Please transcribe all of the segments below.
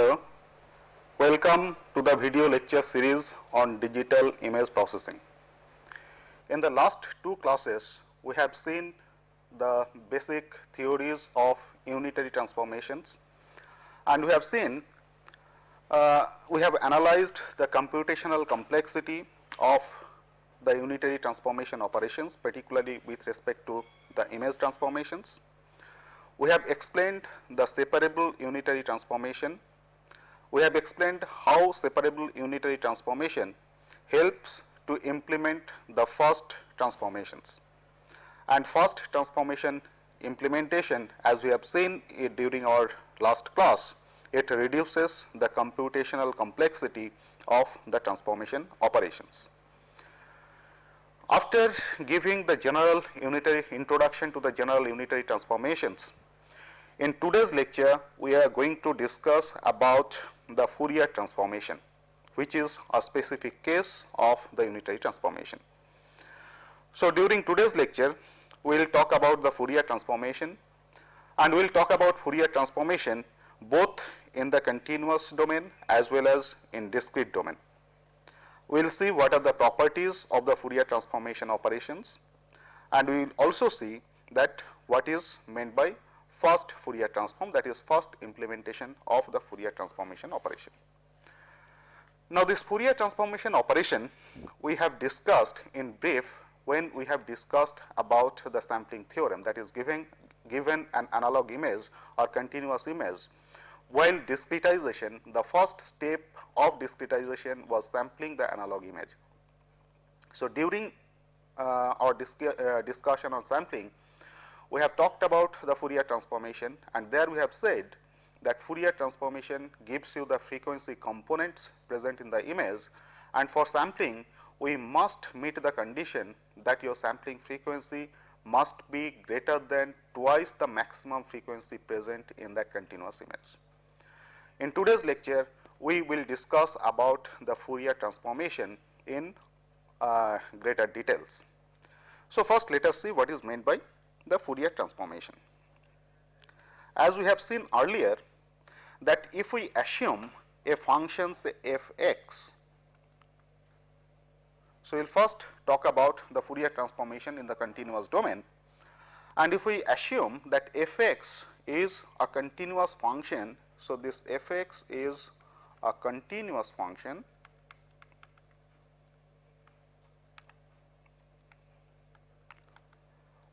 Hello, welcome to the video lecture series on digital image processing. In the last two classes, we have seen the basic theories of unitary transformations, and we have seen, we have analyzed the computational complexity of the unitary transformation operations, particularly with respect to the image transformations. We have explained the separable unitary transformation. We have explained how separable unitary transformation helps to implement the first transformations. And first transformation implementation, as we have seen it during our last class, it reduces the computational complexity of the transformation operations. After giving the general unitary introduction to the general unitary transformations, in today's lecture, we are going to discuss about the Fourier transformation, which is a specific case of the unitary transformation. So, during today's lecture, we will talk about the Fourier transformation, and we will talk about Fourier transformation both in the continuous domain as well as in discrete domain. We will see what are the properties of the Fourier transformation operations, and we will also see that what is meant by first Fourier transform, that is first implementation of the Fourier transformation operation. Now, this Fourier transformation operation we have discussed in brief when we have discussed about the sampling theorem, that is given an analog image or continuous image, while discretization, the first step of discretization was sampling the analog image. So, during our discussion on sampling, we have talked about the Fourier transformation, and there we have said that Fourier transformation gives you the frequency components present in the image, and for sampling we must meet the condition that your sampling frequency must be greater than twice the maximum frequency present in that continuous image. In today's lecture, we will discuss about the Fourier transformation in greater details. So, first let us see what is meant by the Fourier transformation. As we have seen earlier, that if we assume a function say f(x), so we will first talk about the Fourier transformation in the continuous domain, and if we assume that f(x) is a continuous function, so this f(x) is a continuous function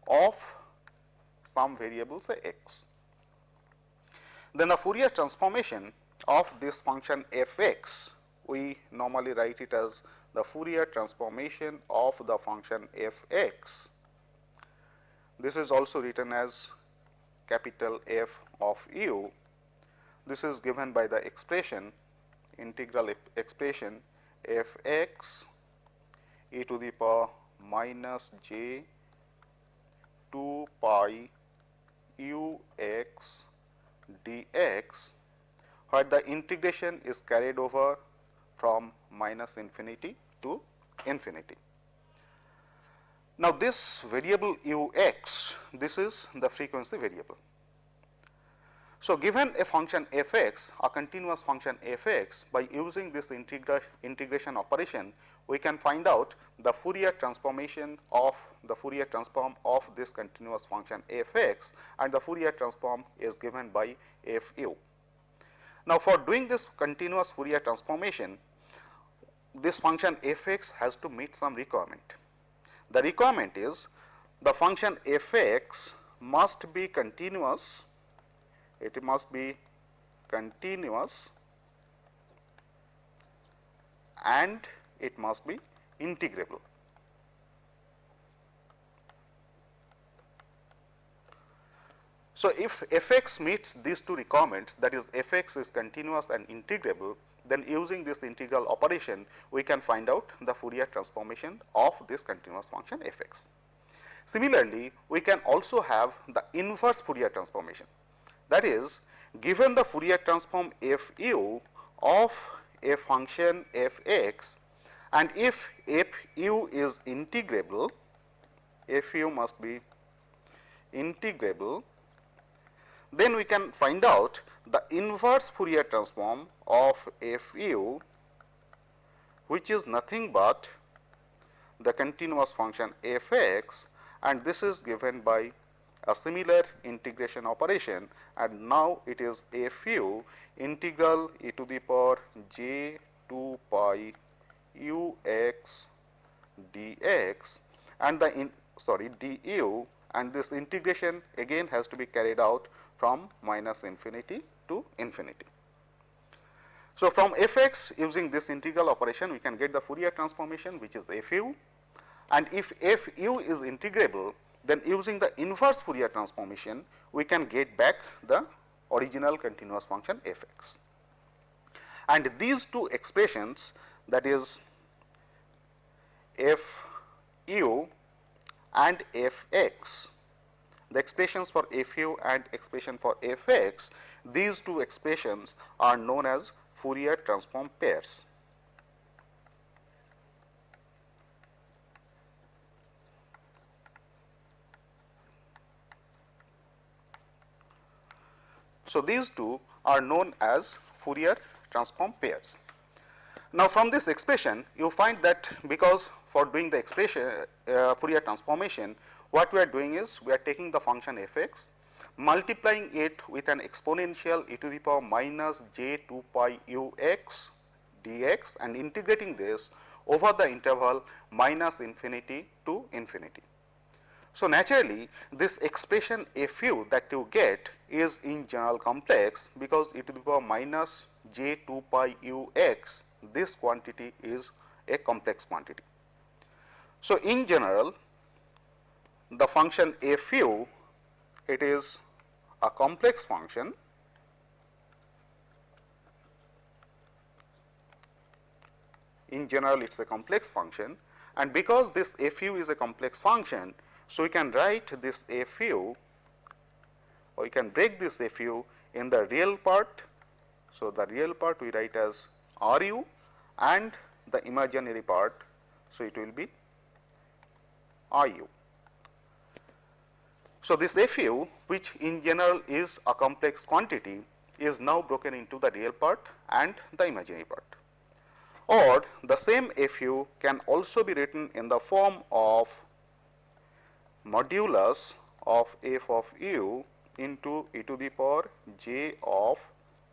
of some variable say x, then the Fourier transformation of this function f(x), we normally write it as the Fourier transformation of the function f(x). This is also written as capital F of u. This is given by the expression, integral expression f(x) e to the power minus j 2 pi u x dx, where the integration is carried over from minus infinity to infinity. Now, this variable u x, this is the frequency variable. So, given a function f(x), a continuous function f(x), by using this integration operation, we can find out the Fourier transformation of the Fourier transform of this continuous function f(x), and the Fourier transform is given by fu. Now, for doing this continuous Fourier transformation, this function f(x) has to meet some requirement. The requirement is the function f(x) must be continuous, it must be continuous, and it must be integrable. So, if f(x) meets these two requirements, that is f(x) is continuous and integrable, then using this integral operation we can find out the Fourier transformation of this continuous function f(x). Similarly, we can also have the inverse Fourier transformation, that is, given the Fourier transform fu of a function f(x), and if fu is integrable, fu must be integrable, then we can find out the inverse Fourier transform of fu, which is nothing but the continuous function f x, and this is given by a similar integration operation, and now it is fu integral e to the power j 2 pi u x dx and the du, and this integration again has to be carried out from minus infinity to infinity. So, from f x using this integral operation we can get the Fourier transformation, which is fu, and if fu is integrable, then using the inverse Fourier transformation we can get back the original continuous function f x. And these two expressions, that is f u and f x, the expressions for f u and expression for f x, these two expressions are known as Fourier transform pairs. So, these two are known as Fourier transform pairs. Now, from this expression you find that because for doing the expression Fourier transformation, what we are doing is we are taking the function f x, multiplying it with an exponential e to the power minus j 2 pi u x dx and integrating this over the interval minus infinity to infinity. So, naturally this expression f u that you get is in general complex, because e to the power minus j 2 pi u x, this quantity is a complex quantity. So, in general the function f u, it is a complex function in general it is a complex function, and because this f u is a complex function, so we can write this f u, or we can break this f u in the real part. So, the real part we write as r u and the imaginary part, so it will be I u. So, this f u, which in general is a complex quantity, is now broken into the real part and the imaginary part. Or the same f u can also be written in the form of modulus of f of u into e to the power j of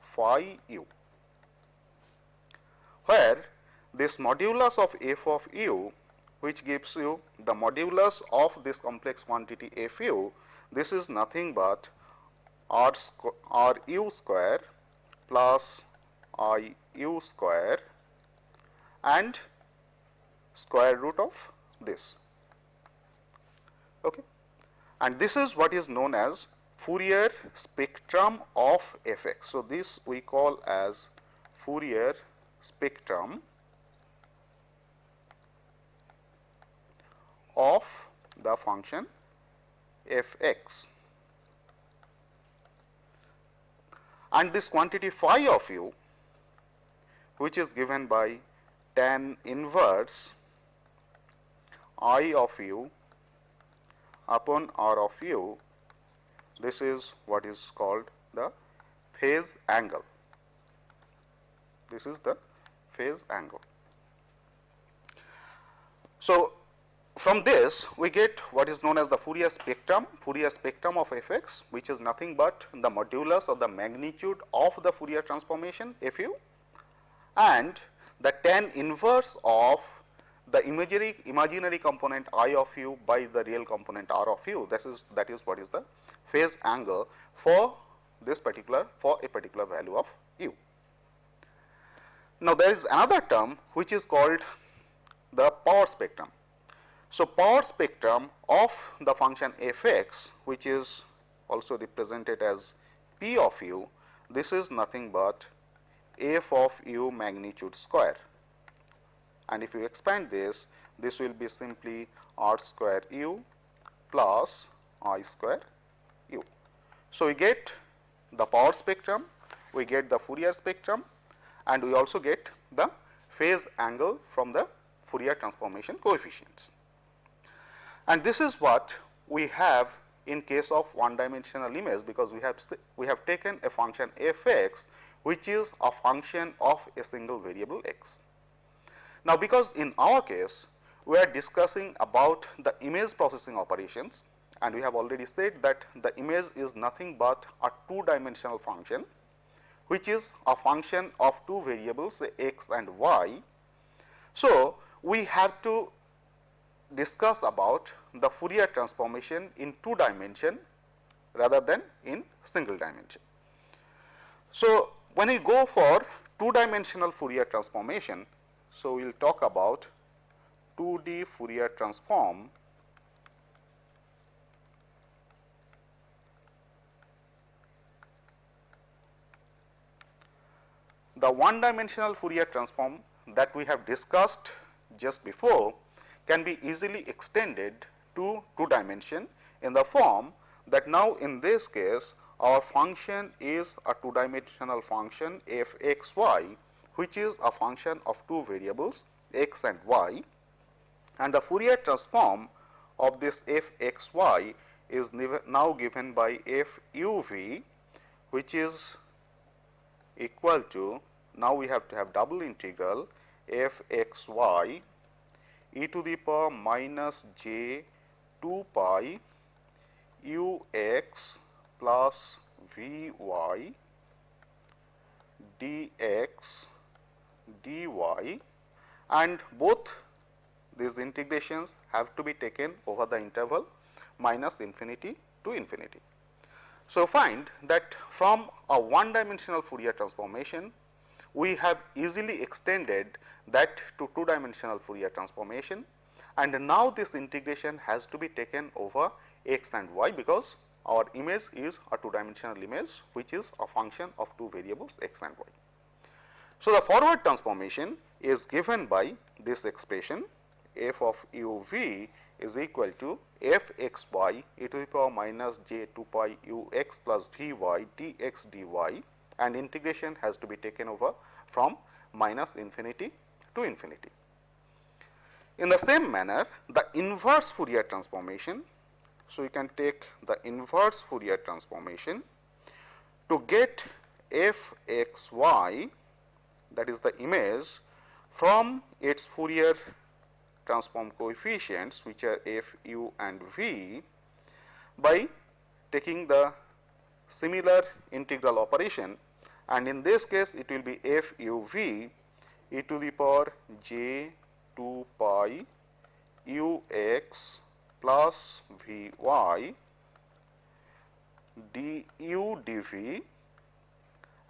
phi u, where this modulus of f of u, which gives you the modulus of this complex quantity f u, this is nothing but r u square plus I u square and square root of this. Okay. And this is what is known as Fourier spectrum of f x. So, this we call as Fourier spectrum of the function f x, and this quantity phi of u, which is given by tan inverse I of u upon r of u, this is what is called the phase angle. This is the phase angle. So, from this we get what is known as the Fourier spectrum of f x, which is nothing but the modulus of the magnitude of the Fourier transformation f u and the tan inverse of the imaginary component I of u by the real component r of u. That is what is the phase angle for this particular, for a particular value of u. Now, there is another term which is called the power spectrum. So, power spectrum of the function f x, which is also represented as p of u, this is nothing but f of u magnitude square, and if you expand this, this will be simply r square u plus I square u. So, we get the power spectrum, we get the Fourier spectrum, and we also get the phase angle from the Fourier transformation coefficients. And this is what we have in case of one dimensional image, because we have taken a function f x which is a function of a single variable x. Now, because in our case we are discussing about the image processing operations, and we have already said that the image is nothing but a two dimensional function which is a function of two variables, say x and y. So, we have to discuss about the Fourier transformation in two dimension rather than in single dimension. So, when we go for two dimensional Fourier transformation, so we will talk about 2D Fourier transform the one dimensional Fourier transform that we have discussed just before can be easily extended to two dimension in the form that now in this case our function is a two dimensional function f x y, which is a function of two variables x and y, and the Fourier transform of this f x y is now given by f u v, which is equal to, now we have to have double integral f x y e to the power minus j 2 pi u x plus v y dx dy, and both these integrations have to be taken over the interval minus infinity to infinity. So, find that from a one dimensional Fourier transformation we have easily extended that to two dimensional Fourier transformation, and now this integration has to be taken over x and y, because our image is a two dimensional image which is a function of two variables x and y. So, the forward transformation is given by this expression f of u v is equal to f x y e to the power minus j 2 pi u x plus v y dx dy, and integration has to be taken over from minus infinity to infinity. In the same manner, the inverse Fourier transformation, so you can take the inverse Fourier transformation to get f x y, that is the image, from its Fourier transform coefficients which are f u and v, by taking the similar integral operation, and in this case it will be f u v e to the power j 2 pi u x plus v y du dv,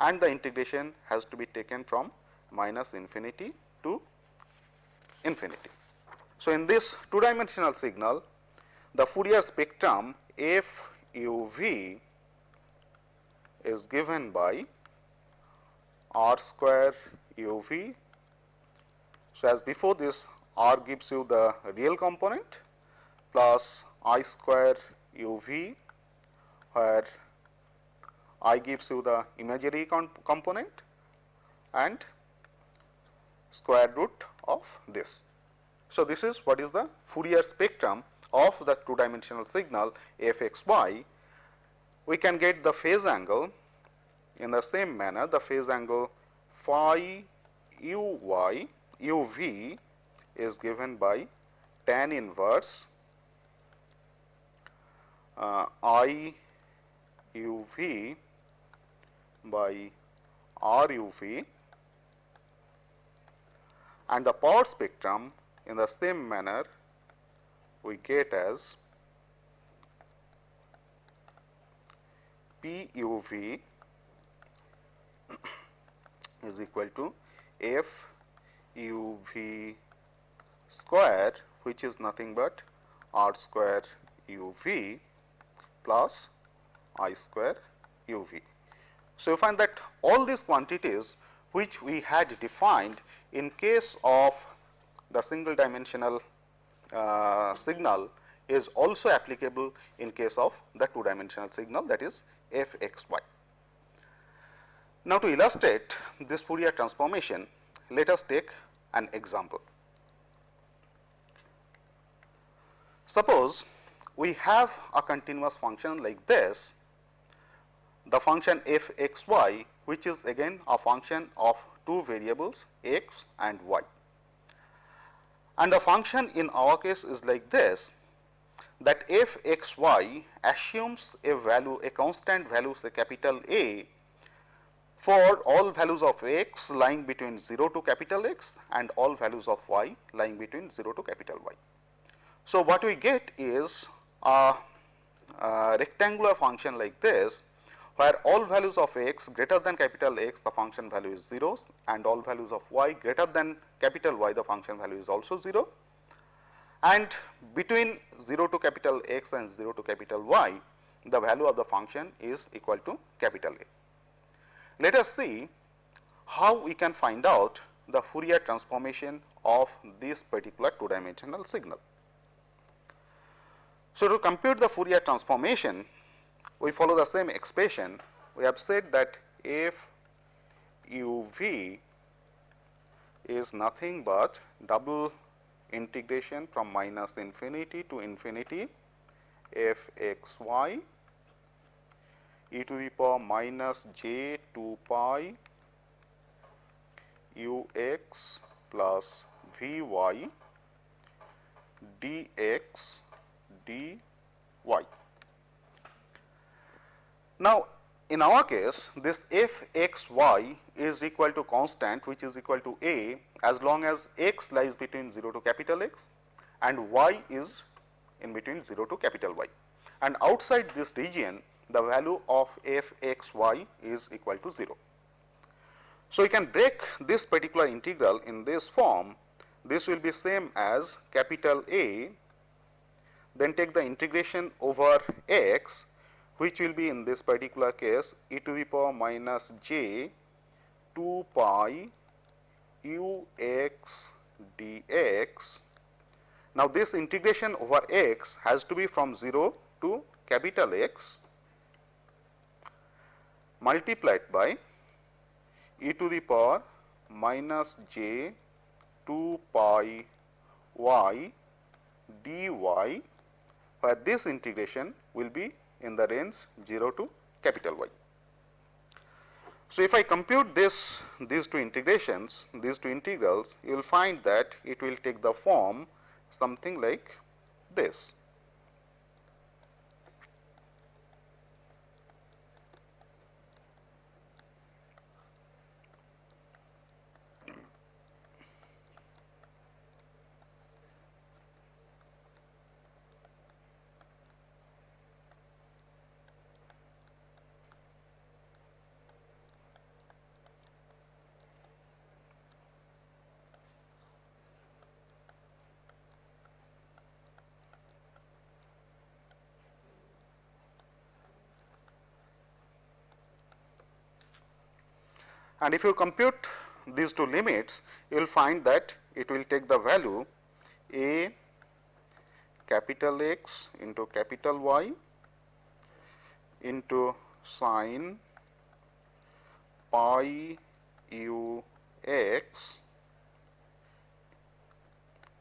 and the integration has to be taken from minus infinity to infinity. So, in this two dimensional signal, the Fourier spectrum f u v is given by r square u v. So, as before, this r gives you the real component plus I square u v, where I gives you the imaginary component, and square root of this. So, this is what is the Fourier spectrum of the two dimensional signal f x y. We can get the phase angle in the same manner. The phase angle phi u y u v is given by tan inverse I u v by r u v, and the power spectrum in the same manner we get as P u v is equal to f u v square, which is nothing but r square u v plus I square u v. So, you find that all these quantities which we had defined in case of the single dimensional signal is also applicable in case of the two dimensional signal, that is f x y. Now, to illustrate this Fourier transformation, let us take an example. Suppose we have a continuous function like this, the function f x y, which is again a function of two variables x and y. And the function in our case is like this, that f x y assumes a value, a constant value, say capital A, for all values of x lying between 0 to capital X and all values of y lying between 0 to capital Y. So, what we get is a rectangular function like this, where all values of x greater than capital X, the function value is 0, and all values of y greater than capital Y, the function value is also 0, and between 0 to capital X and 0 to capital Y, the value of the function is equal to capital A. Let us see how we can find out the Fourier transformation of this particular two dimensional signal. So, to compute the Fourier transformation, we follow the same expression. We have said that f u v is nothing but double integration from minus infinity to infinity f x y e to the power minus j 2 pi u x plus v y dx dy. Now, in our case, this f x y is equal to constant, which is equal to a, as long as x lies between 0 to capital X and y is in between 0 to capital Y. And outside this region, the value of f x y is equal to 0. So, we can break this particular integral in this form. This will be same as capital A, then take the integration over x, which will be in this particular case e to the power minus j 2 pi u x dx. Now, this integration over x has to be from 0 to capital X multiplied by e to the power minus j 2 pi y dy, where this integration will be in the range 0 to capital Y. So, if I compute these two integrations, these two integrals, you will find that it will take the form something like this. And if you compute these two limits, you will find that it will take the value a capital X into capital Y into sin pi u x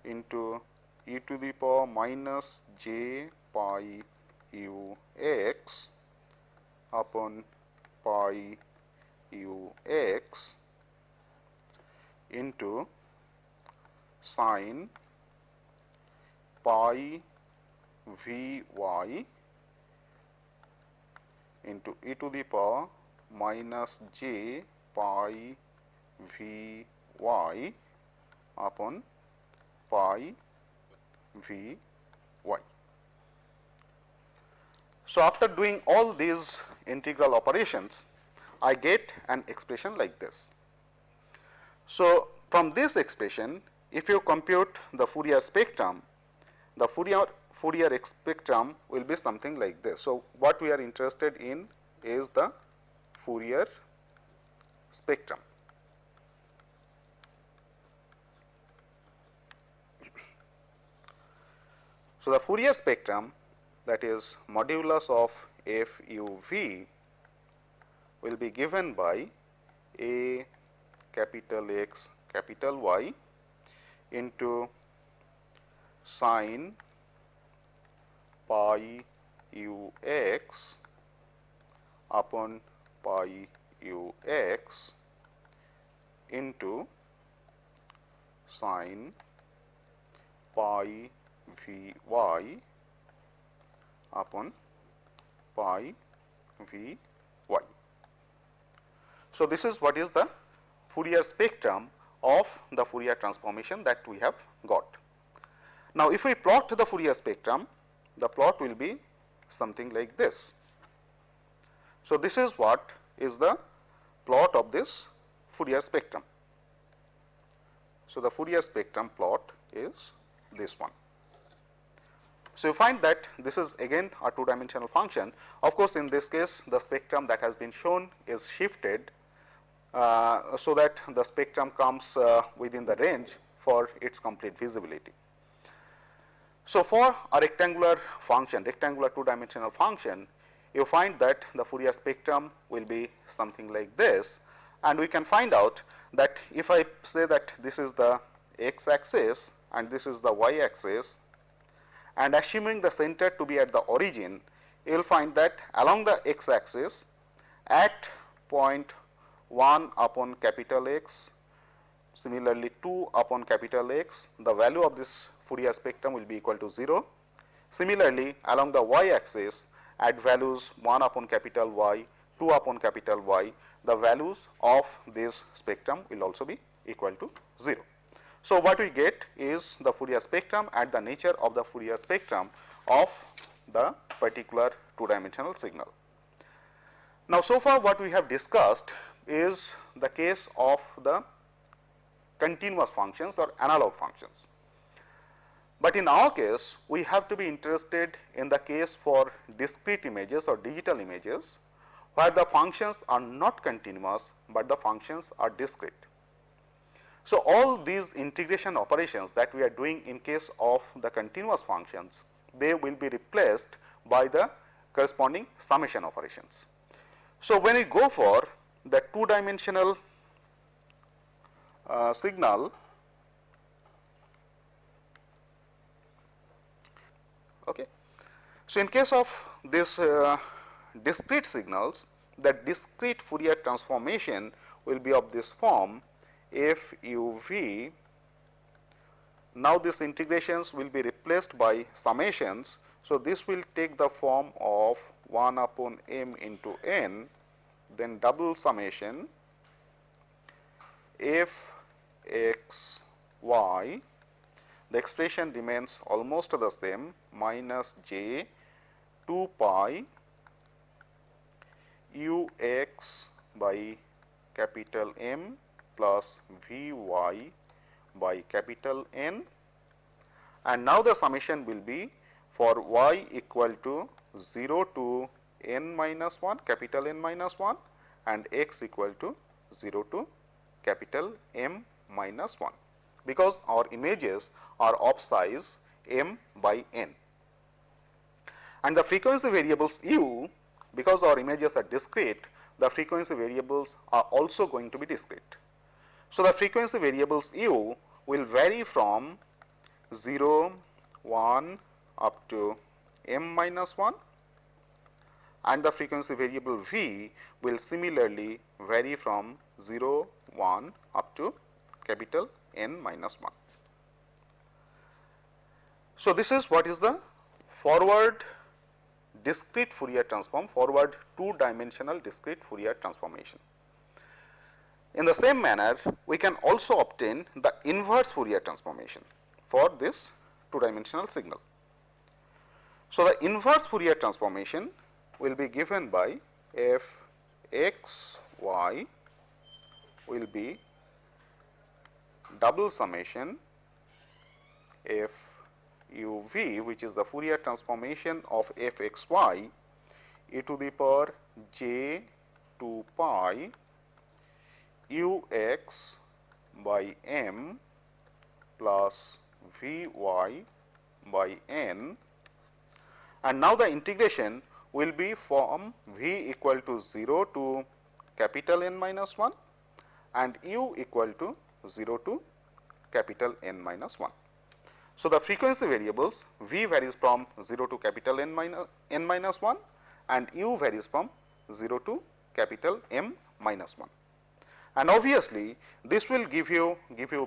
into e to the power minus j pi u x upon pi u x into sin pi v y into e to the power minus j pi v y upon pi v y. So, after doing all these integral operations, I get an expression like this. So, from this expression, if you compute the Fourier spectrum, the Fourier spectrum will be something like this. So, what we are interested in is the Fourier spectrum. So, the Fourier spectrum, that is modulus of f u v, will be given by a capital X capital Y into sin pi u x upon pi u x into sin pi v y upon pi v y. So, this is what is the Fourier spectrum of the Fourier transformation that we have got. Now, if we plot the Fourier spectrum, the plot will be something like this. So, this is what is the plot of this Fourier spectrum. So, the Fourier spectrum plot is this one. So, you find that this is again a two dimensional function. Of course, in this case the spectrum that has been shown is shifted so that the spectrum comes within the range for its complete visibility. So, for a rectangular function, rectangular two dimensional function, you find that the Fourier spectrum will be something like this, and we can find out that if I say that this is the x axis and this is the y axis, and assuming the center to be at the origin, you will find that along the x axis at point 1 upon capital X, similarly 2 upon capital X, the value of this Fourier spectrum will be equal to 0. Similarly, along the y axis at values 1 upon capital Y, 2 upon capital Y, the values of this spectrum will also be equal to 0. So, what we get is the Fourier spectrum and the nature of the Fourier spectrum of the particular two dimensional signal. Now, so far what we have discussed is the case of the continuous functions or analog functions. But in our case, we have to be interested in the case for discrete images or digital images, where the functions are not continuous, but the functions are discrete. So, all these integration operations that we are doing in case of the continuous functions, they will be replaced by the corresponding summation operations. So, when we go for the two dimensional signal, okay. So, in case of this discrete signals, the discrete Fourier transformation will be of this form f u v. Now, these integrations will be replaced by summations. So, this will take the form of 1 upon m into n, then double summation f x y. The expression remains almost the same, minus j 2 pi u x by capital M plus v y by capital N, and now the summation will be for y equal to 0 to n minus 1, capital N minus 1, and x equal to 0 to capital M minus 1, because our images are of size m by n. And the frequency variables u, because our images are discrete, the frequency variables are also going to be discrete. So, the frequency variables u will vary from 0, 1 up to m minus 1, and the frequency variable v will similarly vary from 0, 1 up to capital N minus 1. So, this is what is the forward discrete Fourier transform, forward two dimensional discrete Fourier transformation. In the same manner, we can also obtain the inverse Fourier transformation for this two dimensional signal. So, the inverse Fourier transformation will be given by f x y will be double summation f u v, which is the Fourier transformation of f x y e to the power j 2 pi u x by m plus v y by n, and now the integration will be from v equal to 0 to capital N minus 1 and u equal to 0 to capital N minus 1. So, the frequency variables V varies from 0 to capital N minus 1 and U varies from 0 to capital M minus 1. And obviously, this will give you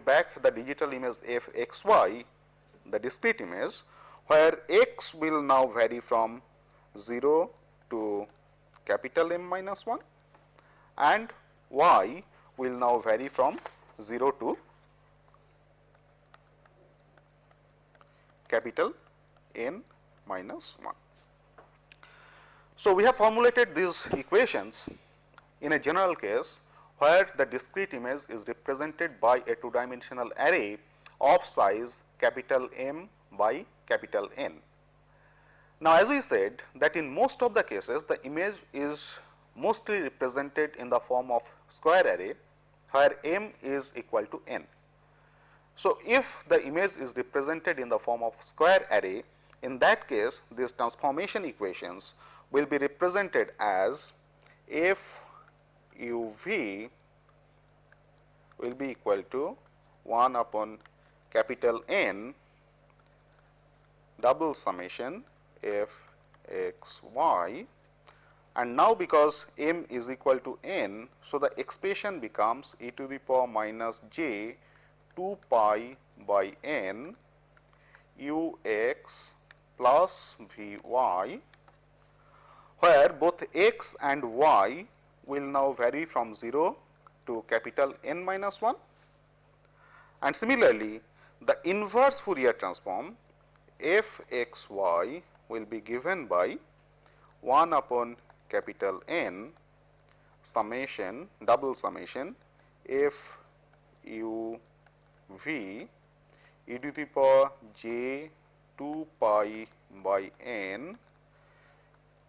back the digital image f x y, the discrete image, where x will now vary from 0 to capital M minus 1 and y will now vary from 0 to capital N minus 1. So, we have formulated these equations in a general case where the discrete image is represented by a two dimensional array of size capital M by capital N. Now, as we said that in most of the cases the image is mostly represented in the form of square array where M is equal to N. So, if the image is represented in the form of square array, in that case these transformation equations will be represented as f u v will be equal to 1 upon capital N double summation f x y, and now because M is equal to N, so the expression becomes e to the power minus j 2 pi by N u x plus v y, where both x and y will now vary from 0 to capital N minus 1. And similarly, the inverse Fourier transform f x y will be given by 1 upon capital N summation double summation f u v e to the power j 2 pi by N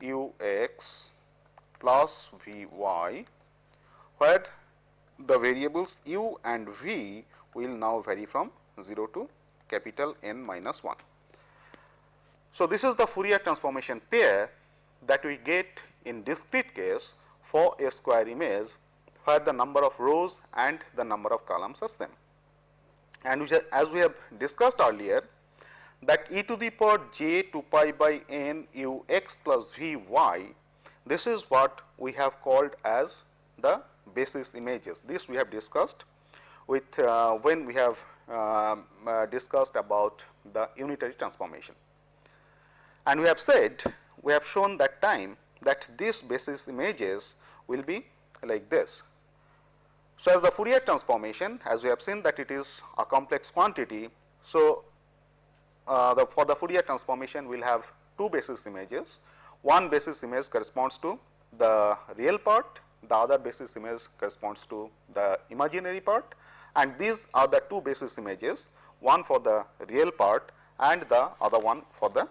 u x plus v y, where the variables u and v will now vary from 0 to capital N minus 1. So, this is the Fourier transformation pair that we get in discrete case for a square image where the number of rows and the number of columns are same. And as we have discussed earlier, that e to the power j 2 pi by N u x plus v y, this is what we have called as the basis images. This we have discussed with when we have discussed about the unitary transformation. And we have said, we have shown that time that these basis images will be like this. So, as the Fourier transformation, as we have seen that it is a complex quantity. So, for the Fourier transformation we will have two basis images. One basis image corresponds to the real part, the other basis image corresponds to the imaginary part, and these are the two basis images, one for the real part and the other one for the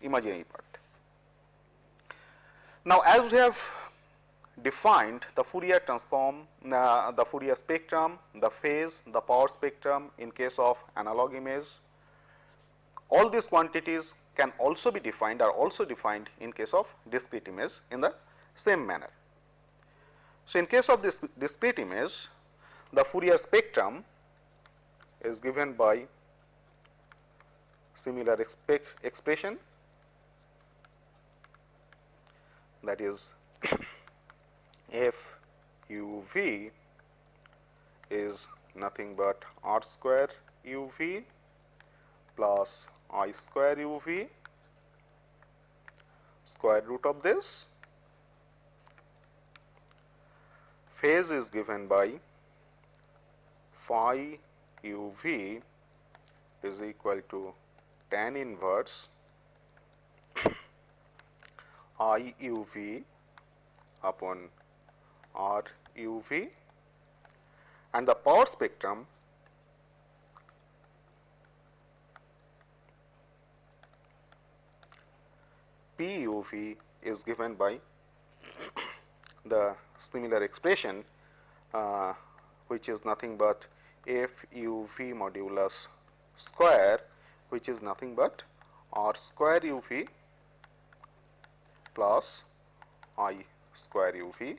imaginary part. Now, as we have defined the Fourier transform, the Fourier spectrum, the phase, the power spectrum in case of analog image, all these quantities can also be defined, are also defined in case of discrete image in the same manner. So, in case of this discrete image, the Fourier spectrum is given by similar expression, that is f u v is nothing but r square u v plus I square u v square root of this. Phase is given by phi u v is equal to tan inverse I u v upon r u v, and the power spectrum P u v is given by the similar expression which is nothing but f u v modulus square, which is nothing but r square u v plus I square u v,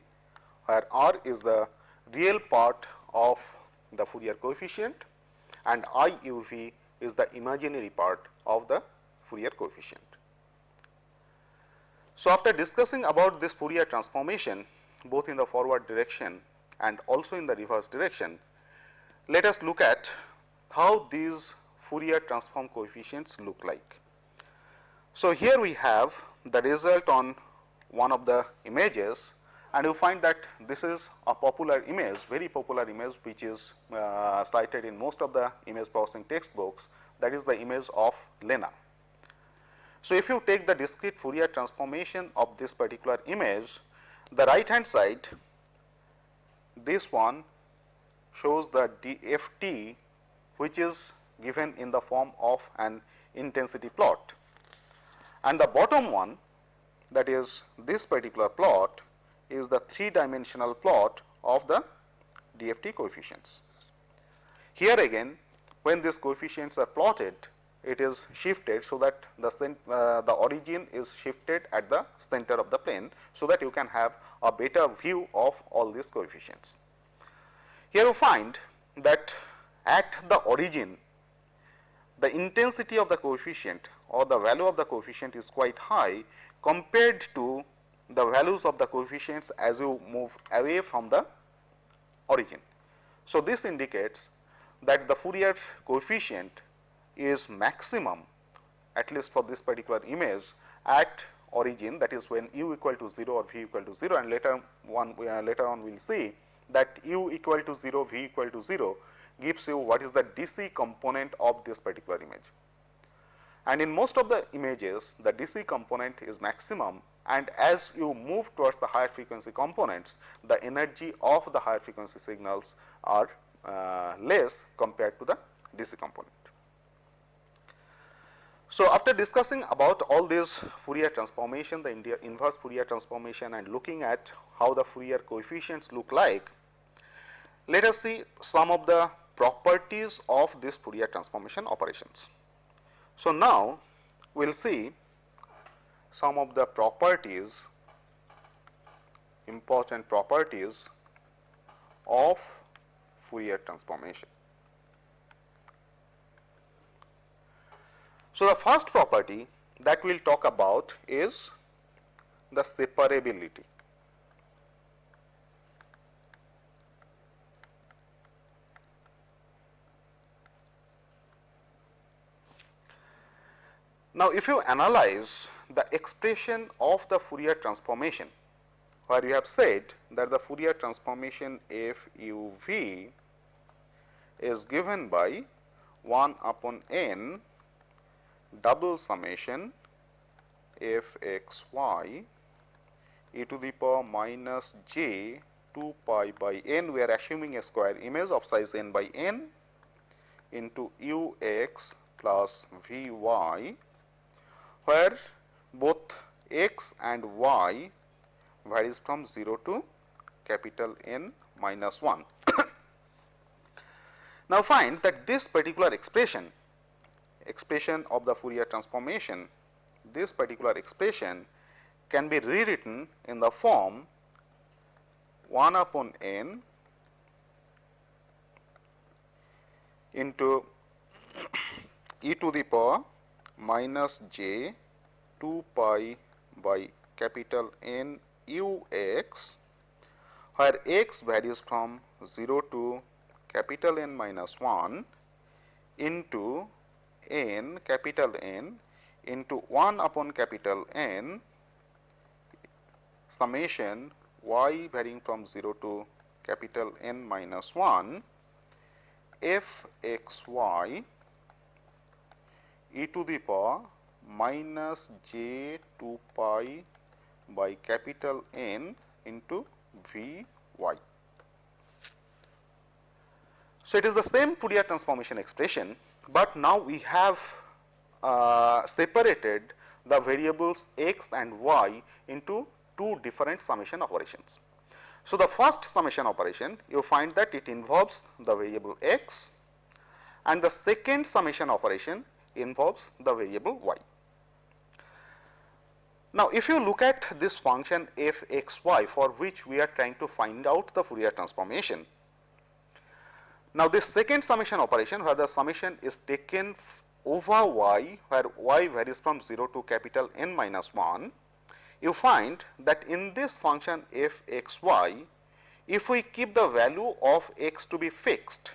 where r is the real part of the Fourier coefficient and I u v is the imaginary part of the Fourier coefficient. So, after discussing about this Fourier transformation both in the forward direction and also in the reverse direction, let us look at how these Fourier transform coefficients look like. So, here we have the result on one of the images, and you find that this is a popular image, very popular image, which is cited in most of the image processing textbooks, that is the image of Lena. So, if you take the discrete Fourier transformation of this particular image, the right hand side, this one shows the DFT, which is given in the form of an intensity plot, and the bottom one, that is this particular plot, is the 3-dimensional plot of the DFT coefficients. Here again, when these coefficients are plotted, it is shifted so that the origin is shifted at the center of the plane, so that you can have a better view of all these coefficients. Here you find that at the origin, the intensity of the coefficient or the value of the coefficient is quite high compared to the values of the coefficients as you move away from the origin. So, this indicates that the Fourier coefficient is maximum, at least for this particular image, at origin, that is when u equal to 0 or v equal to 0, and later on we will see that u equal to 0, v equal to 0 gives you what is the DC component of this particular image. And in most of the images, the DC component is maximum, and as you move towards the higher frequency components, the energy of the higher frequency signals are less compared to the DC component. So, after discussing about all these Fourier transformation, the inverse Fourier transformation, and looking at how the Fourier coefficients look like, let us see some of the properties of this Fourier transformation operations. So, now we will see some of the properties, important properties of Fourier transformation. So, the first property that we will talk about is the separability. Now, if you analyze the expression of the Fourier transformation, where you have said that the Fourier transformation f u v is given by 1 upon n double summation f x y e to the power minus j 2 pi by n, we are assuming a square image of size n by n into u x plus v y, where both x and y varies from 0 to capital N minus 1. Now, find that this particular expression of the Fourier transformation, this particular expression can be rewritten in the form 1 upon n into e to the power minus j 2 pi by capital N u x, where x varies from 0 to capital N minus 1 into n capital N into 1 upon capital N summation y varying from 0 to capital N minus 1 f x y e to the power minus j 2 pi by capital N into v y. So, it is the same Fourier transformation expression, but now we have separated the variables x and y into two different summation operations. So, the first summation operation, you find that it involves the variable x, and the second summation operation involves the variable y. Now, if you look at this function f x y, for which we are trying to find out the Fourier transformation, Now, this second summation operation, where the summation is taken over y, where y varies from 0 to capital N minus 1, you find that in this function f x y, if we keep the value of x to be fixed,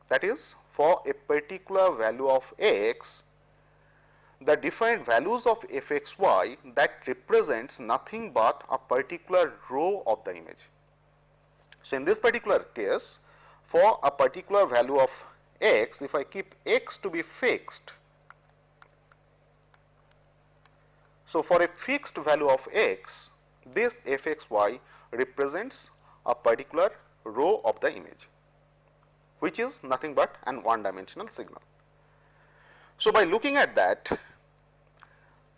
that is, for a particular value of x, the different values of f x y, that represents nothing but a particular row of the image. So, in this particular case, for a particular value of x, if I keep x to be fixed, so for a fixed value of x, this f x y represents a particular row of the image, which is nothing but an one dimensional signal. So, by looking at that,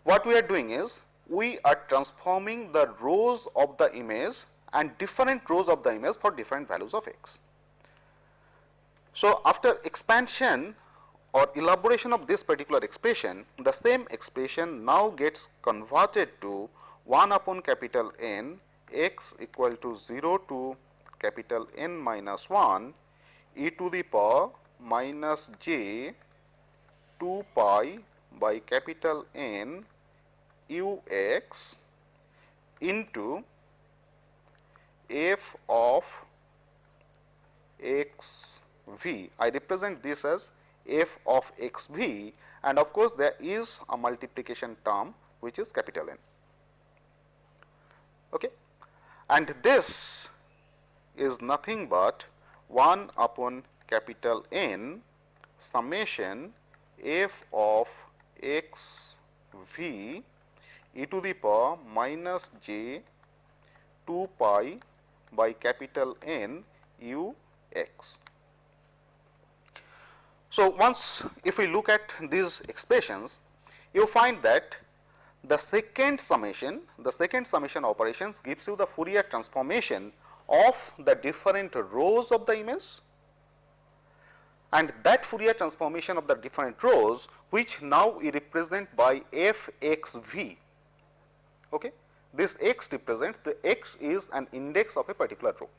what we are doing is we are transforming the rows of the image and different rows of the image for different values of x. So, after expansion or elaboration of this particular expression, the same expression now gets converted to 1 upon capital N x equal to 0 to capital N minus 1 e to the power minus j 2 pi by capital N u x into f of x v. I represent this as f of x v, and of course, there is a multiplication term which is capital N. Okay. And this is nothing but 1 upon capital N summation f of x v e to the power minus j 2 pi by capital N u x. So, once if we look at these expressions, you find that the second summation operations gives you the Fourier transformation of the different rows of the image, and that Fourier transformation of the different rows, which now we represent by f x v. Okay. This x represents, the x is an index of a particular row.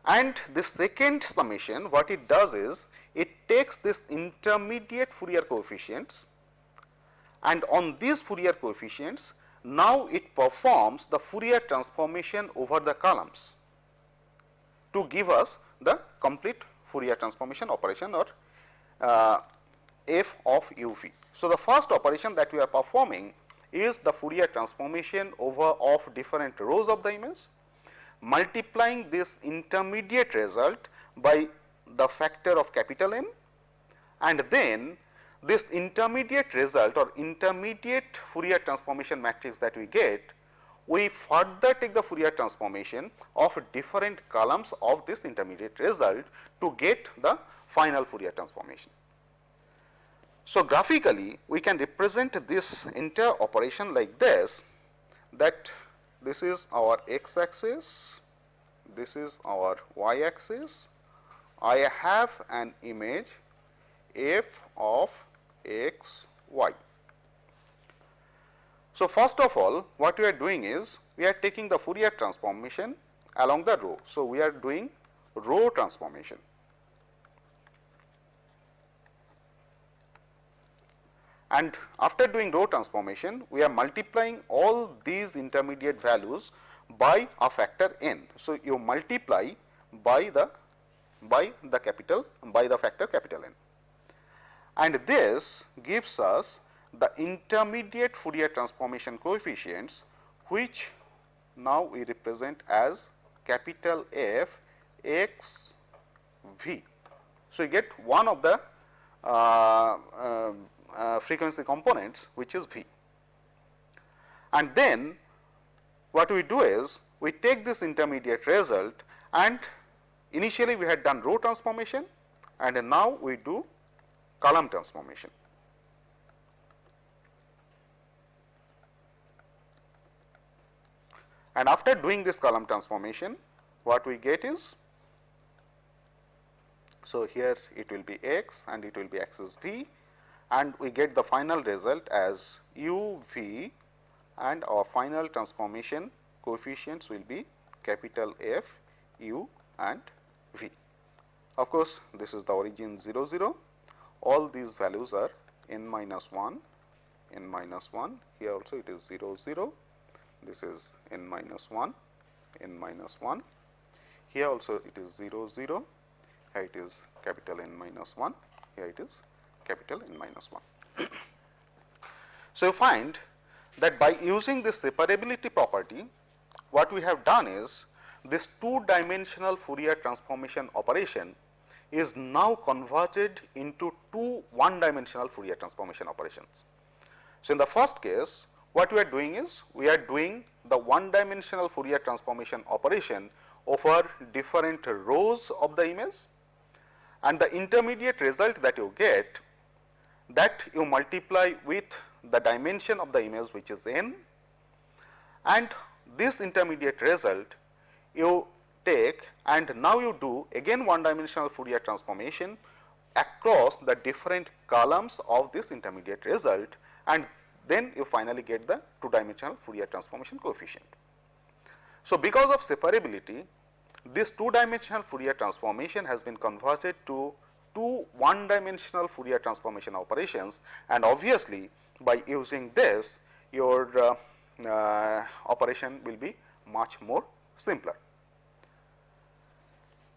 And this second summation, what it does is, it takes this intermediate Fourier coefficients, and on these Fourier coefficients, now it performs the Fourier transformation over the columns to give us the complete Fourier transformation operation, or f of u v. So, the first operation that we are performing is the Fourier transformation over of different rows of the image, multiplying this intermediate result by the factor of capital N, and then this intermediate result or intermediate Fourier transformation matrix that we get, we further take the Fourier transformation of different columns of this intermediate result to get the final Fourier transformation. So, graphically we can represent this entire operation like this, that this is our x axis, this is our y axis. I have an image f of x y. So, first of all, what we are doing is, we are taking the Fourier transformation along the row. So, we are doing row transformation. And after doing row transformation, we are multiplying all these intermediate values by a factor n. So, you multiply by the factor capital N, and this gives us the intermediate Fourier transformation coefficients, which now we represent as capital F x v. So, we get one of the frequency components, which is v, and then what we do is, we take this intermediate result, and initially we had done row transformation, and now we do column transformation. And after doing this column transformation, what we get is, so here it will be x and it will be axis v, and we get the final result as u v, and our final transformation coefficients will be capital F, u and v. Of course, this is the origin 0 0, all these values are n minus 1, n minus 1, here also it is 0 0, this is n minus 1, n minus 1, here also it is 0 0, here it is capital N minus 1, here it is capital N minus 1. So, you find that by using this separability property, what we have done is this two dimensional Fourier transformation operation is now converted into two one dimensional Fourier transformation operations. So, in the first case, what we are doing is we are doing the one dimensional Fourier transformation operation over different rows of the image, and the intermediate result that you get, that you multiply with the dimension of the image, which is n, and this intermediate result you take and now you do again one dimensional Fourier transformation across the different columns of this intermediate result, and then you finally get the two dimensional Fourier transformation coefficient. So, because of separability, this two dimensional Fourier transformation has been converted to two one dimensional Fourier transformation operations, and obviously by using this your operation will be much more simpler.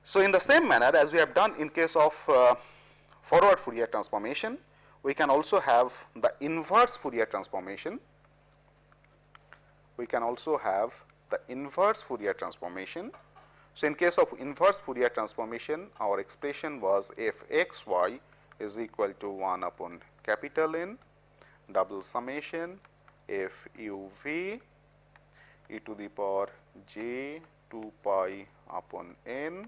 So, in the same manner as we have done in case of forward Fourier transformation, we can also have the inverse Fourier transformation. We can also have the inverse Fourier transformation. So, in case of inverse Fourier transformation, our expression was f x y is equal to 1 upon capital N double summation f u v e to the power j 2 pi upon n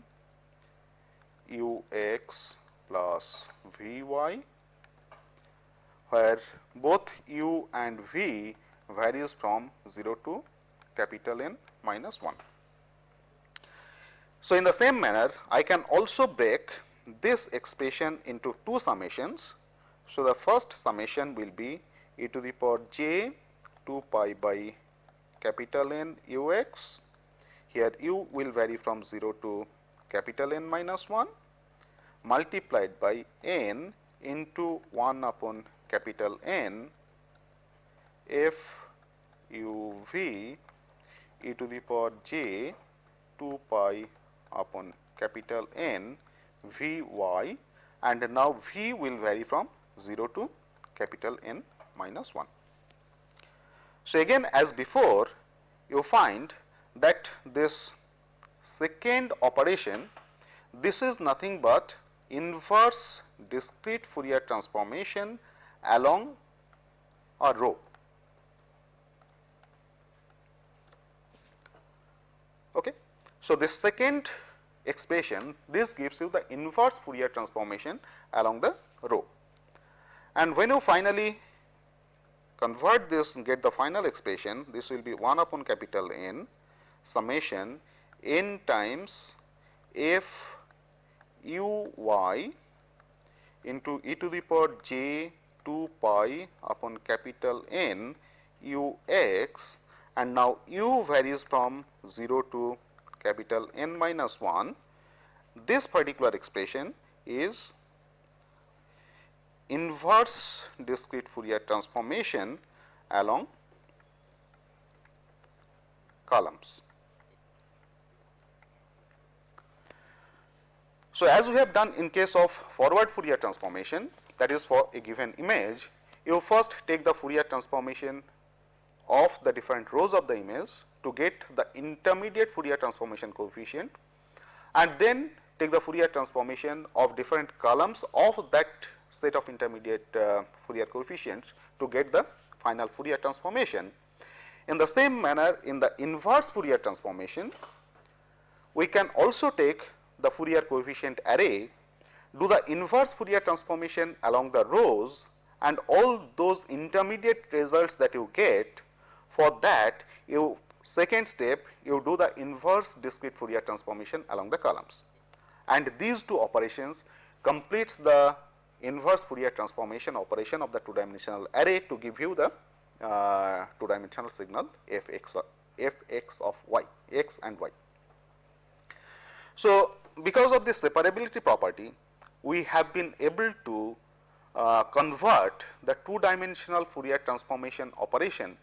u x plus v y, where both u and v varies from 0 to capital N minus 1. So, in the same manner, I can also break this expression into two summations. So, the first summation will be e to the power j 2 pi by capital N u x, here u will vary from 0 to capital N minus 1, multiplied by n into 1 upon capital N f u v e to the power j 2 pi upon capital N v y, and now v will vary from 0 to capital N minus 1. So, again as before, you find that this second operation, this is nothing but inverse discrete Fourier transformation along a row. Okay. So, this second expression, this gives you the inverse Fourier transformation along the row, and when you finally convert this and get the final expression, this will be 1 upon capital N summation n times f u y into e to the power j 2 pi upon capital N u x, and now u varies from 0 to capital N minus 1. This particular expression is inverse discrete Fourier transformation along columns. So, as we have done in case of forward Fourier transformation, that is for a given image, you first take the Fourier transformation of the different rows of the image to get the intermediate Fourier transformation coefficient, and then take the Fourier transformation of different columns of that set of intermediate Fourier coefficients to get the final Fourier transformation. In the same manner, in the inverse Fourier transformation, we can also take the Fourier coefficient array, do the inverse Fourier transformation along the rows, and all those intermediate results that you get, for that you second step you do the inverse discrete Fourier transformation along the columns, and these two operations completes the inverse Fourier transformation operation of the two dimensional array to give you the two dimensional signal f x of y, x and y. So, because of this separability property, we have been able to convert the two-dimensional Fourier transformation operation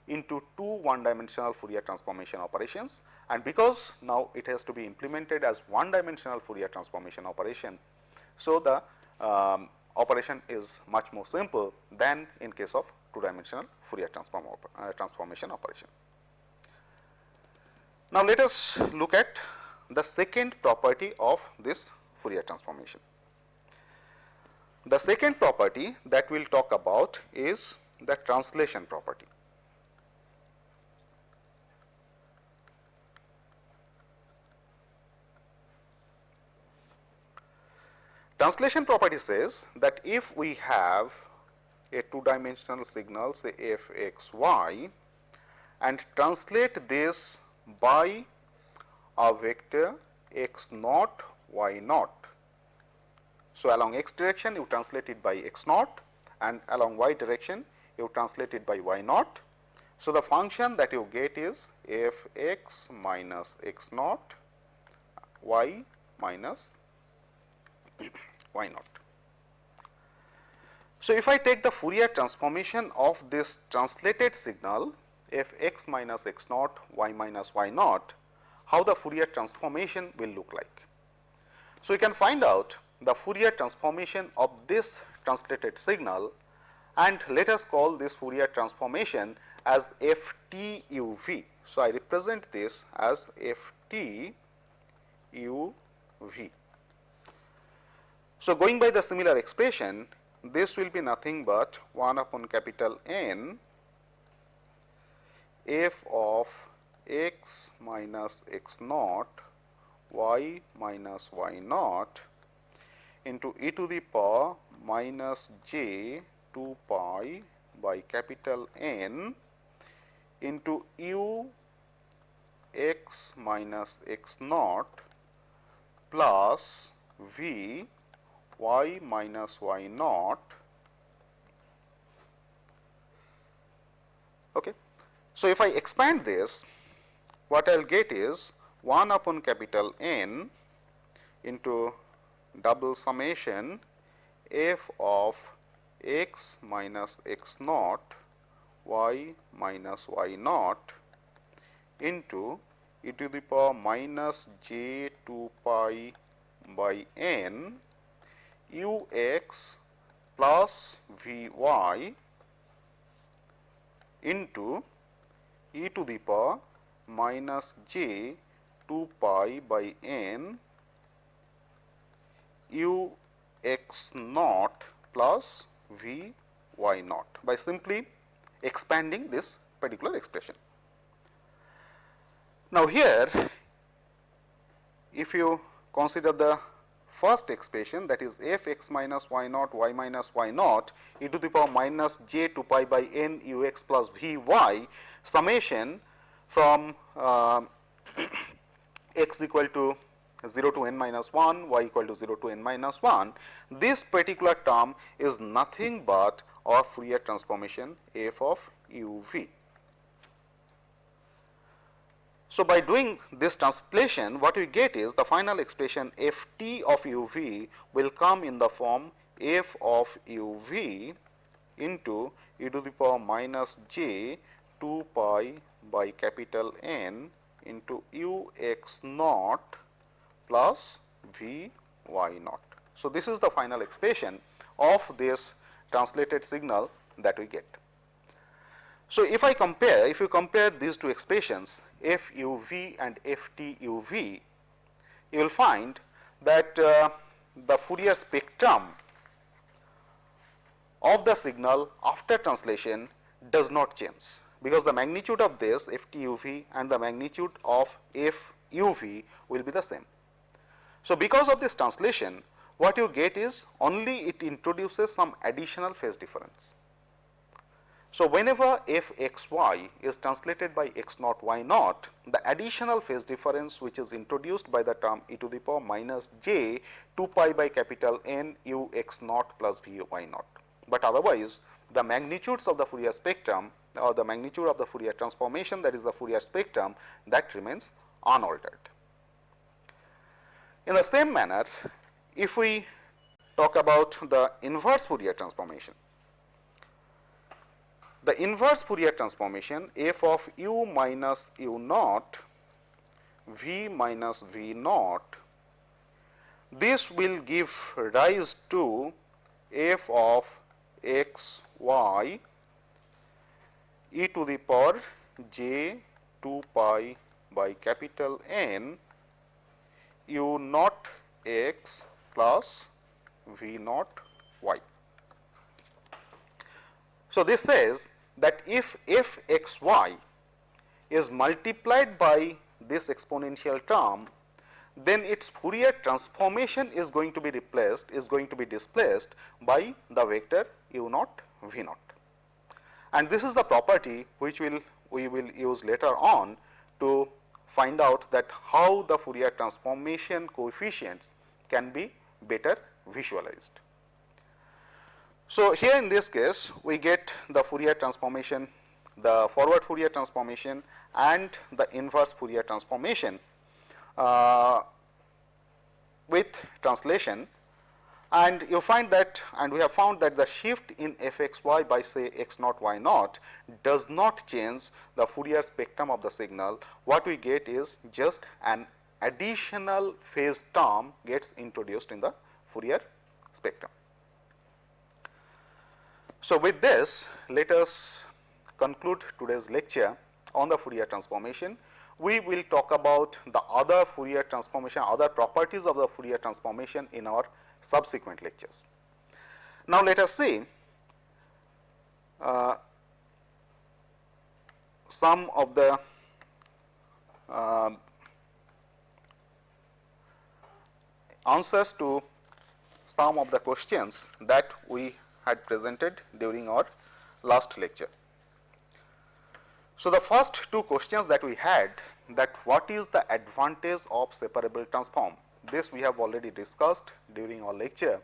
into two one-dimensional Fourier transformation operations, and because now it has to be implemented as one-dimensional Fourier transformation operation. So, the operation is much more simple than in case of two-dimensional Fourier transformation operation. Now, let us look at the second property of this Fourier transformation. The second property that we will talk about is the translation property. Translation property says that if we have a two-dimensional signal, say f x y, and translate this by a vector x naught y naught. So, along x direction you translate it by x naught, and along y direction you translate it by y naught. So, the function that you get is f x minus x naught y minus y naught. So, if I take the Fourier transformation of this translated signal f x minus x naught y minus y naught, how the Fourier transformation will look like. So, we can find out the Fourier transformation of this translated signal, and let us call this Fourier transformation as f t u v. So, I represent this as f t u v. So, going by the similar expression, this will be nothing but 1 upon capital N f of x minus x naught y minus y naught into e to the power minus j 2 pi by capital N into u x minus x naught plus v y minus y naught. Okay. So, if I expand this, what I will get is 1 upon capital N into double summation f of x minus x naught y minus y naught into e to the power minus j 2 pi by N u x plus v y into e to the power minus j 2 pi by N u x naught plus v y naught, by simply expanding this particular expression. Now, here if you consider the first expression, that is f x minus y naught y minus y naught e to the power minus j 2 pi by N u x plus v y summation from x equal to 0 to n minus 1, y equal to 0 to n minus 1, this particular term is nothing but our Fourier transformation f of u v. So, by doing this translation, what we get is the final expression f t of u v will come in the form f of u v into e to the power minus j 2 pi by capital N into u x naught plus v y naught. So, this is the final expression of this translated signal that we get. So, if you compare these two expressions f u v and f t u v, you will find that the Fourier spectrum of the signal after translation does not change, because the magnitude of this f t u v and the magnitude of f u v will be the same. So, because of this translation, what you get is only it introduces some additional phase difference. So, whenever f x y is translated by x naught y naught, the additional phase difference which is introduced by the term e to the power minus j 2 pi by capital N u x naught plus v y naught. But otherwise, the magnitudes of the Fourier spectrum or the magnitude of the Fourier transformation, that is the Fourier spectrum, that remains unaltered. In the same manner, if we talk about the inverse Fourier transformation, the inverse Fourier transformation f of u minus u naught v minus v naught, this will give rise to f of x y e to the power j 2 pi by capital N u naught x plus v naught y. So, this says that if f x y is multiplied by this exponential term, then its Fourier transformation is going to be displaced by the vector u naught v naught. And this is the property which we will use later on to find out that how the Fourier transformation coefficients can be better visualized. So, here in this case we get the Fourier transformation, the forward Fourier transformation and the inverse Fourier transformation with translation, and you find that, and we have found that the shift in f x y by say x naught y naught does not change the Fourier spectrum of the signal. What we get is just an additional phase term gets introduced in the Fourier spectrum. So, with this, let us conclude today's lecture on the Fourier transformation. We will talk about the other Fourier transformation, other properties of the Fourier transformation in our subsequent lectures. Now, let us see some of the answers to some of the questions that we had presented during our last lecture. So, the first two questions that we had, that what is the advantage of separable transform? This we have already discussed during our lecture,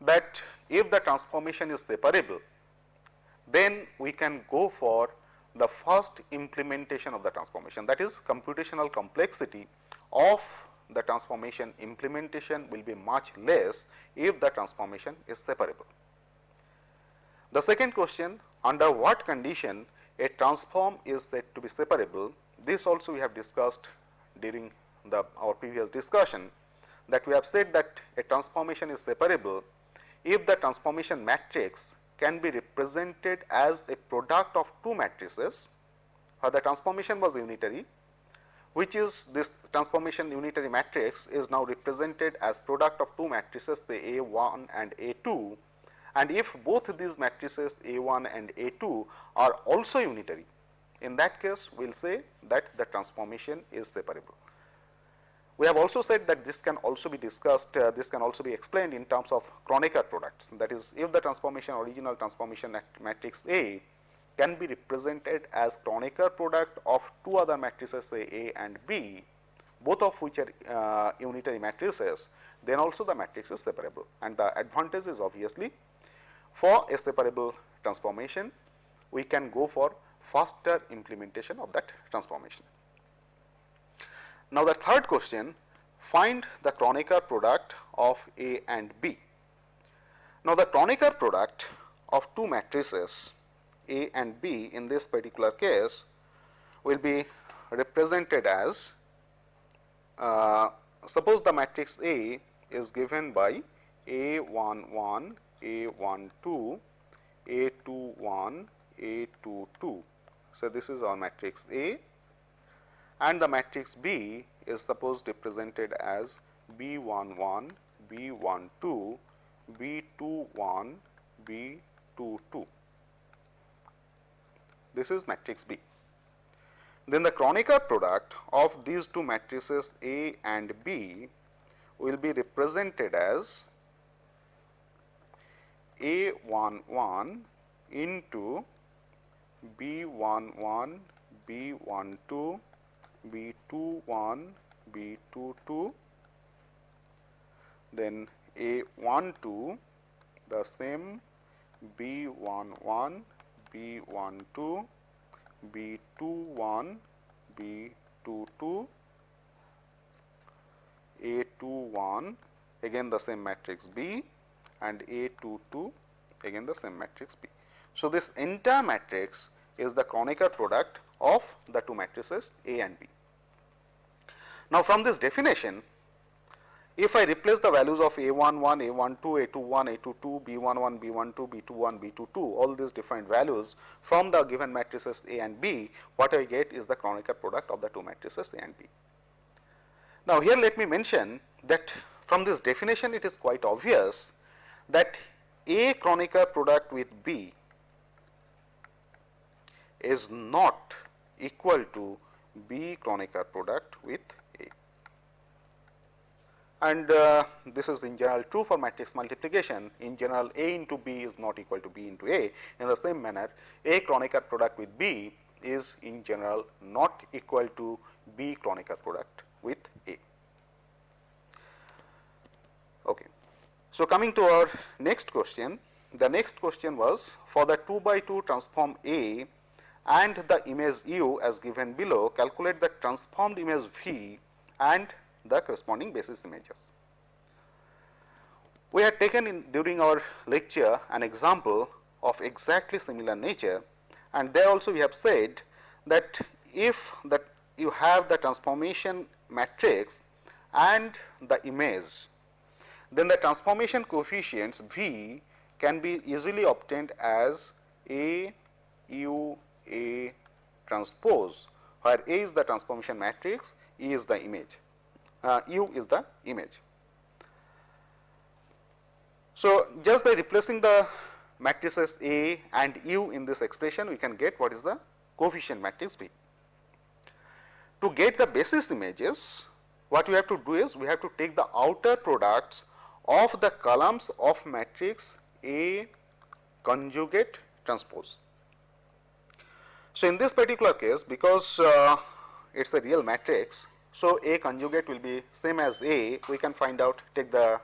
that if the transformation is separable, then we can go for the first implementation of the transformation, that is computational complexity of the transformation implementation will be much less if the transformation is separable. The second question, under what condition a transform is said to be separable? This also we have discussed during our previous discussion, that we have said that a transformation is separable if the transformation matrix can be represented as a product of two matrices, where the transformation was unitary, which is this transformation unitary matrix is now represented as product of two matrices, say A1 and A2, and if both these matrices A1 and A2 are also unitary, in that case we will say that the transformation is separable. We have also said that this can also be discussed, this can also be explained in terms of Kronecker products, that is, if the transformation original transformation matrix A can be represented as Kronecker product of two other matrices, say A and B, both of which are unitary matrices, then also the matrix is separable, and the advantage is obviously for a separable transformation we can go for faster implementation of that transformation. Now, the third question, find the Kronecker product of A and B. Now, the Kronecker product of two matrices A and B in this particular case will be represented as, suppose the matrix A is given by A11, A12, A21, A22. So, this is our matrix A, and the matrix B is supposed represented as B11, B12, B21, B22. This is matrix B. Then the Kronecker product of these two matrices A and B will be represented as A11 into B11, B12, B21, B22, then A12 the same B11, B12, B21, B22, A22, A21 again the same matrix B, and A22 again the same matrix B. So, this entire matrix is the Kronecker product of the two matrices A and B. Now, from this definition, if I replace the values of A11, A12, A21, A22, B11, B12, B21, B22, all these different values from the given matrices A and B, what I get is the Kronecker product of the two matrices A and B. Now, here let me mention that from this definition it is quite obvious that A Kronecker product with B is not equal to B Kronecker product with A. And this is in general true for matrix multiplication. In general, A into B is not equal to B into A. In the same manner, A Kronecker product with B is in general not equal to B Kronecker product with A. Okay. So, coming to our next question, the next question was for the 2 by 2 transform A and the image U as given below, calculate the transformed image V and the corresponding basis images. We had taken during our lecture an example of exactly similar nature, and there also we have said that if that you have the transformation matrix and the image, then the transformation coefficients V can be easily obtained as A U A transpose, where A is the transformation matrix, E is the image, U is the image. So, just by replacing the matrices A and U in this expression, we can get what is the coefficient matrix B. To get the basis images, what we have to do is we have to take the outer products of the columns of matrix A conjugate transpose. So, in this particular case, because it is a real matrix, so A conjugate will be same as A, we can find out, take the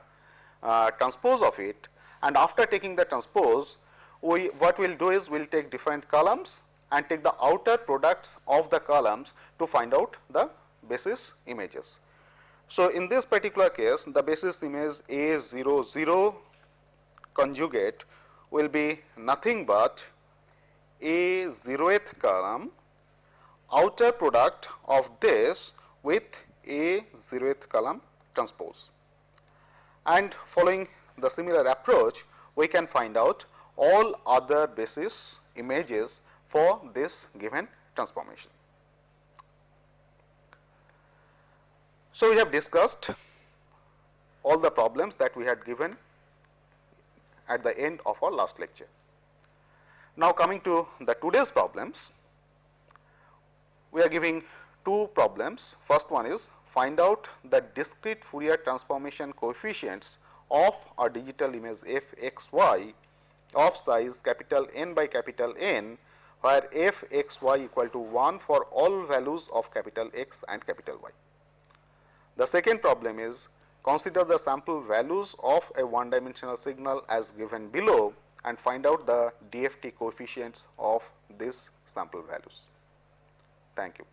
transpose of it, and after taking the transpose, what we will do is we will take different columns and take the outer products of the columns to find out the basis images. So, in this particular case, the basis image A00 conjugate will be nothing but A 0th column outer product of this with A 0th column transpose. And following the similar approach, we can find out all other basis images for this given transformation. So, we have discussed all the problems that we had given at the end of our last lecture. Now, coming to the today's problems, we are giving two problems. First one is find out the discrete Fourier transformation coefficients of a digital image f x y of size capital N by capital N, where f x y equal to 1 for all values of capital X and capital Y. The second problem is consider the sample values of a one dimensional signal as given below and find out the DFT coefficients of these sample values. Thank you.